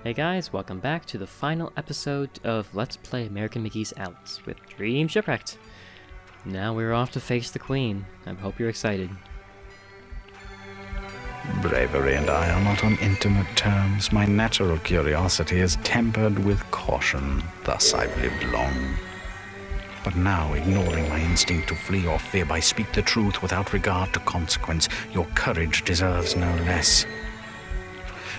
Hey guys, welcome back to the final episode of Let's Play American McGee's Alice with Dream Shipwrecked. Now we're off to face the Queen. I hope you're excited. Bravery and I are not on intimate terms. My natural curiosity is tempered with caution. Thus I've lived long. But now, ignoring my instinct to flee or fib, I speak the truth without regard to consequence. Your courage deserves no less.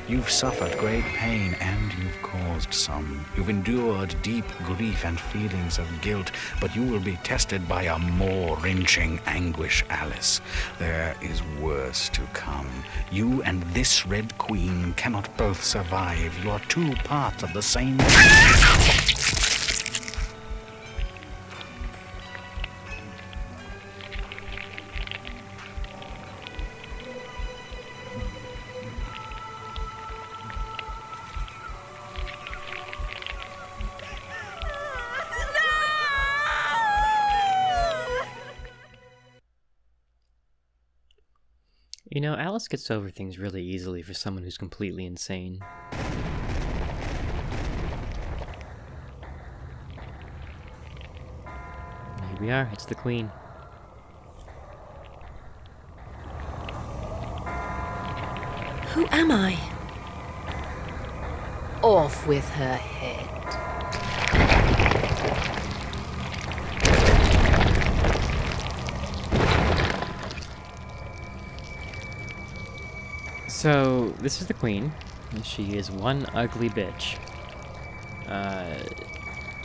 You've suffered great pain, and you've caused some. You've endured deep grief and feelings of guilt, but you will be tested by a more wrenching anguish, Alice. There is worse to come. You and this Red Queen cannot both survive. You are two parts of the same... You know, Alice gets over things really easily for someone who's completely insane. Here we are, it's the Queen. Who am I? Off with her head. So, this is the Queen. She is one ugly bitch.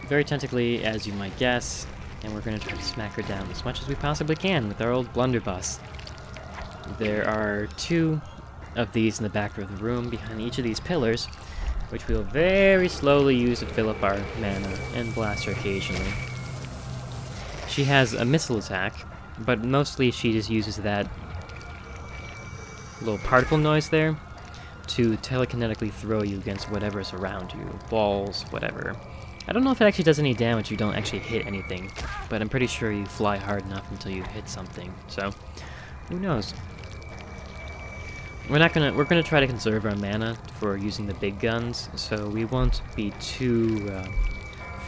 Very tentatively, as you might guess, and we're going to try to smack her down as much as we possibly can with our old blunderbuss. There are two of these in the back of the room behind each of these pillars, which we'll very slowly use to fill up our mana and blast her occasionally. She has a missile attack, but mostly she just uses that little particle noise there to telekinetically throw you against whatever's around you. Walls, whatever. I don't know if it actually does any damage. You don't actually hit anything, but I'm pretty sure you fly hard enough until you hit something, so who knows. We're gonna try to conserve our mana for using the big guns, so we won't be too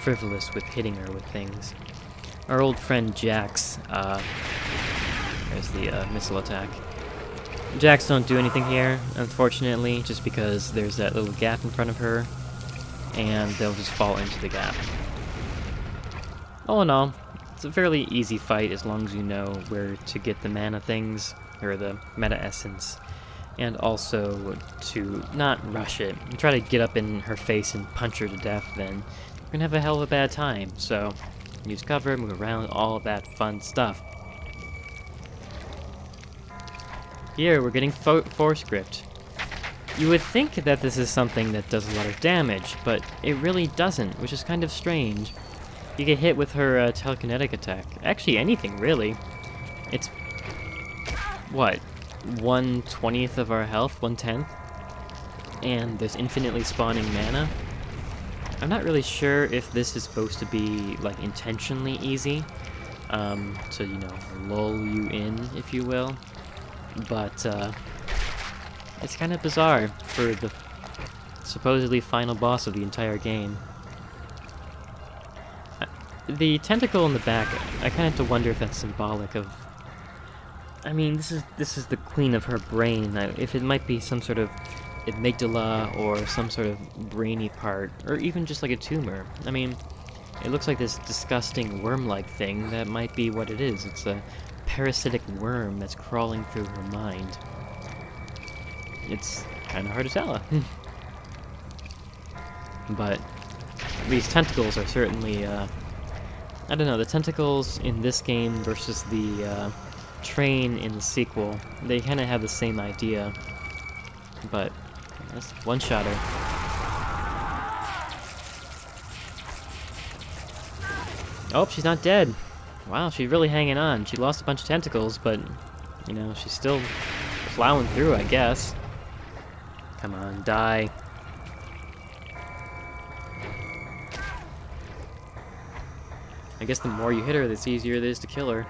frivolous with hitting her with things. Our old friend Jax, there's the missile attack. Jacks don't do anything here, unfortunately, just because there's that little gap in front of her, and they'll just fall into the gap. All in all, it's a fairly easy fight as long as you know where to get the mana things, or the meta essence, and also to not rush it. And try to get up in her face and punch her to death, then you're gonna have a hell of a bad time, so use cover, move around, all of that fun stuff. Here, we're getting force gripped. You would think that this is something that does a lot of damage, but it really doesn't, which is kind of strange. You get hit with her telekinetic attack. Actually, anything, really. It's, what, 1/20th of our health, 1/10? And there's infinitely spawning mana. I'm not really sure if this is supposed to be, like, intentionally easy, to, you know, lull you in, if you will. But, it's kind of bizarre for the supposedly final boss of the entire game. The tentacle in the back, I kind of have to wonder if that's symbolic of... I mean, this is the queen of her brain. If it might be some sort of amygdala or some sort of brainy part, or even just like a tumor. I mean, it looks like this disgusting worm-like thing. That might be what it is. It's a parasitic worm that's crawling through her mind. It's kind of hard to tell. But these tentacles are certainly, I don't know, the tentacles in this game versus the train in the sequel, they kind of have the same idea. But that's one-shotter. Oh, she's not dead. Wow, she's really hanging on. She lost a bunch of tentacles, but, you know, she's still plowing through, I guess. Come on, die. I guess the more you hit her, the easier it is to kill her.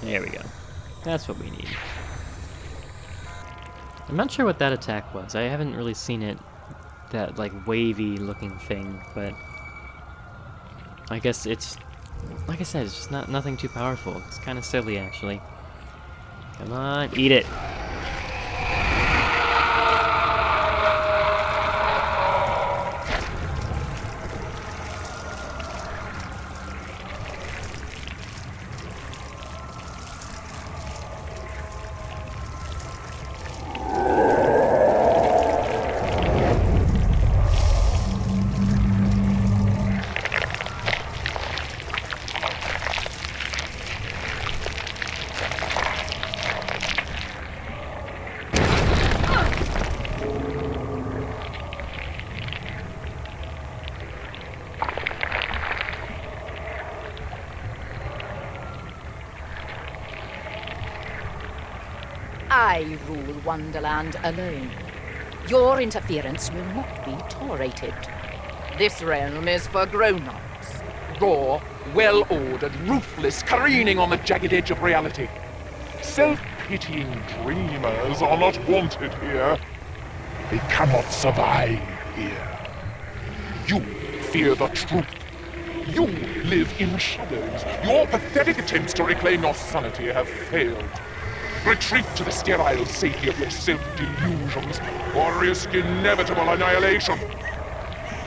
There we go. That's what we need. I'm not sure what that attack was. I haven't really seen it, that like wavy looking thing, but I guess it's, like I said, it's just nothing too powerful. It's kind of silly actually. Come on, eat it. I rule Wonderland alone. Your interference will not be tolerated. This realm is for grown-ups. Raw, well-ordered, ruthless, careening on the jagged edge of reality. Self-pitying dreamers are not wanted here. They cannot survive here. You fear the truth. You live in shadows. Your pathetic attempts to reclaim your sanity have failed. Retreat to the sterile safety of your self-delusions, or risk inevitable annihilation.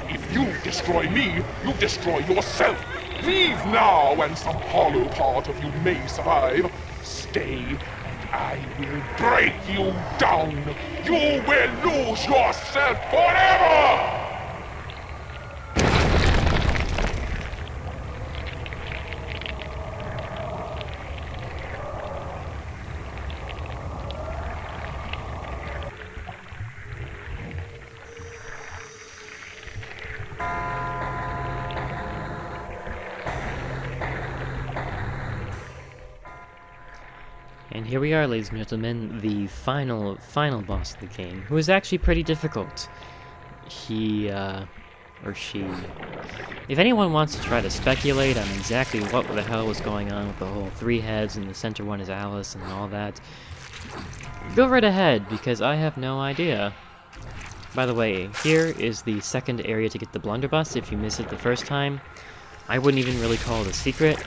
If you destroy me, you destroy yourself. Leave now, and some hollow part of you may survive. Stay, and I will break you down. You will lose yourself forever! And here we are, ladies and gentlemen, the final boss of the game, who is actually pretty difficult. He, or she. If anyone wants to try to speculate on exactly what the hell was going on with the whole 3 heads and the center one is Alice and all that, go right ahead, because I have no idea. By the way, here is the second area to get the blunderbuss if you miss it the first time. I wouldn't even really call it a secret.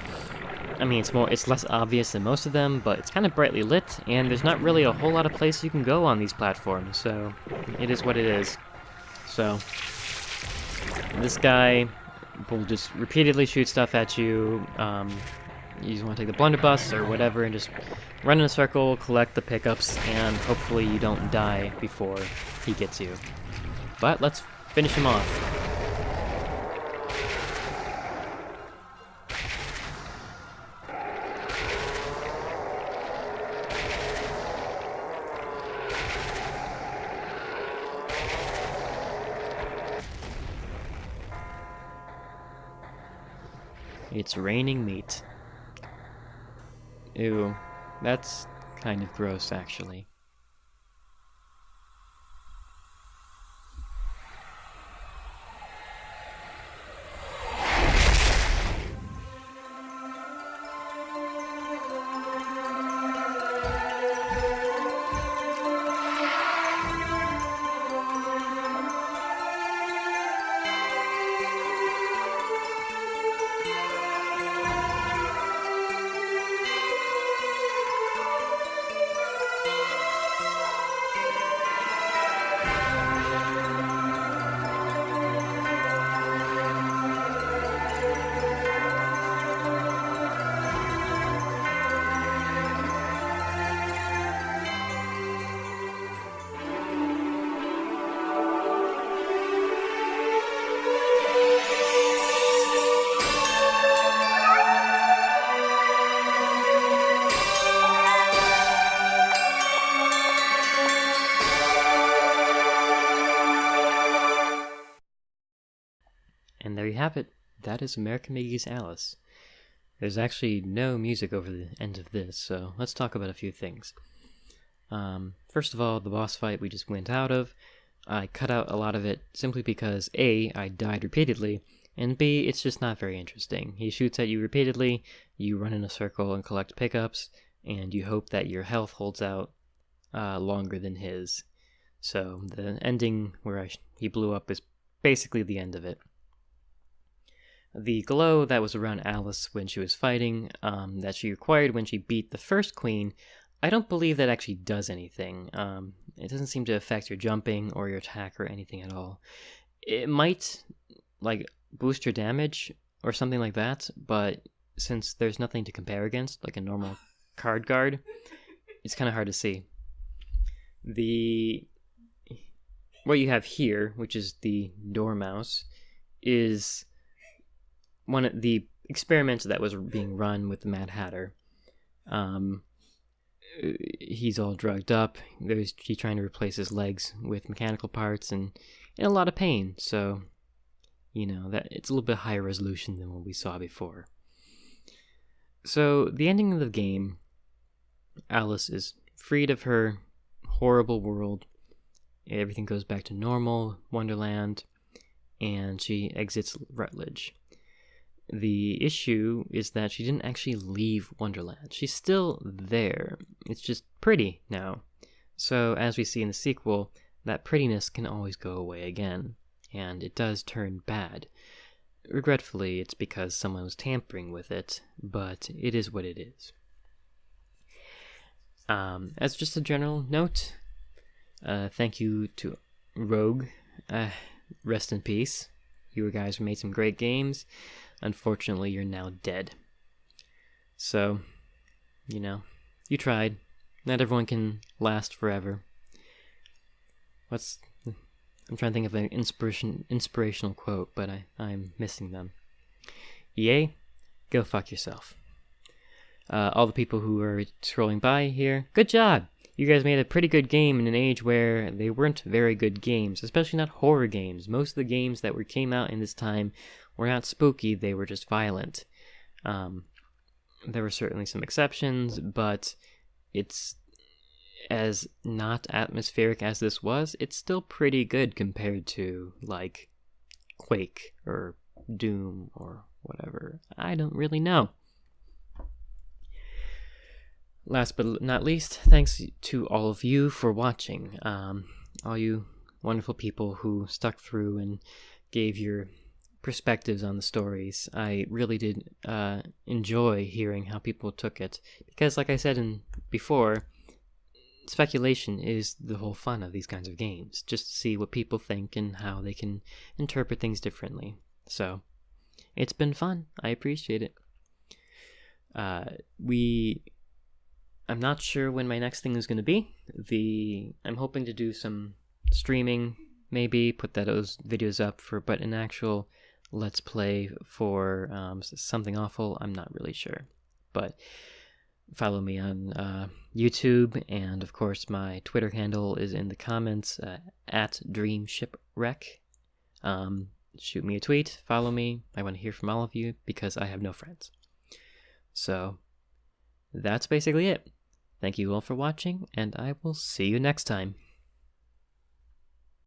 I mean, it's less obvious than most of them, but it's kind of brightly lit, and there's not really a whole lot of places you can go on these platforms, so it is what it is. So, this guy will just repeatedly shoot stuff at you. You just want to take the blunderbuss or whatever and just run in a circle, collect the pickups, and hopefully you don't die before he gets you. But let's finish him off. It's raining meat. Ew, that's kind of gross, actually. And there you have it. That is American McGee's Alice. There's actually no music over the end of this, so let's talk about a few things. First of all, the boss fight we just went out of. I cut out a lot of it simply because A, I died repeatedly, And B, it's just not very interesting. He shoots at you repeatedly, you run in a circle and collect pickups, and you hope that your health holds out longer than his. So the ending where he blew up is basically the end of it. The glow that was around Alice when she was fighting, that she acquired when she beat the first queen, I don't believe that actually does anything. It doesn't seem to affect your jumping or your attack or anything at all. It might, boost your damage or something like that, but since there's nothing to compare against, like a normal card guard, it's kind of hard to see. What you have here, which is the Dormouse, is one of the experiments that was being run with the Mad Hatter. He's all drugged up. He's trying to replace his legs with mechanical parts and in a lot of pain. So, that it's a little bit higher resolution than what we saw before. So the ending of the game, Alice is freed of her horrible world. Everything goes back to normal Wonderland, and she exits Rutledge. The issue is that she didn't actually leave Wonderland. She's still there. It's just pretty now. So as we see in the sequel, that prettiness can always go away again, and it does turn bad. Regretfully, it's because someone was tampering with it, but it is what it is. As just a general note, thank you to Rogue. Rest in peace. You guys made some great games. Unfortunately, you're now dead. So, you tried. Not everyone can last forever. I'm trying to think of an inspirational quote, but I'm missing them. EA, go fuck yourself. All the people who are scrolling by here, good job! You guys made a pretty good game in an age where they weren't very good games, especially not horror games. Most of the games that came out in this time were not spooky, they were just violent. There were certainly some exceptions, but it's as not atmospheric as this was, it's still pretty good compared to, Quake or Doom or whatever. I don't really know. Last but not least, thanks to all of you for watching. All you wonderful people who stuck through and gave your perspectives on the stories. I really did enjoy hearing how people took it. Because like I said before, speculation is the whole fun of these kinds of games. Just to see what people think and how they can interpret things differently. So, it's been fun. I appreciate it. I'm not sure when my next thing is going to be. I'm hoping to do some streaming, maybe put those videos up but an actual Let's Play for Something Awful, I'm not really sure. But follow me on YouTube, and of course my Twitter handle is in the comments, at DreamShipWreck. Shoot me a tweet, follow me. I want to hear from all of you because I have no friends. So that's basically it. Thank you all for watching, and I will see you next time.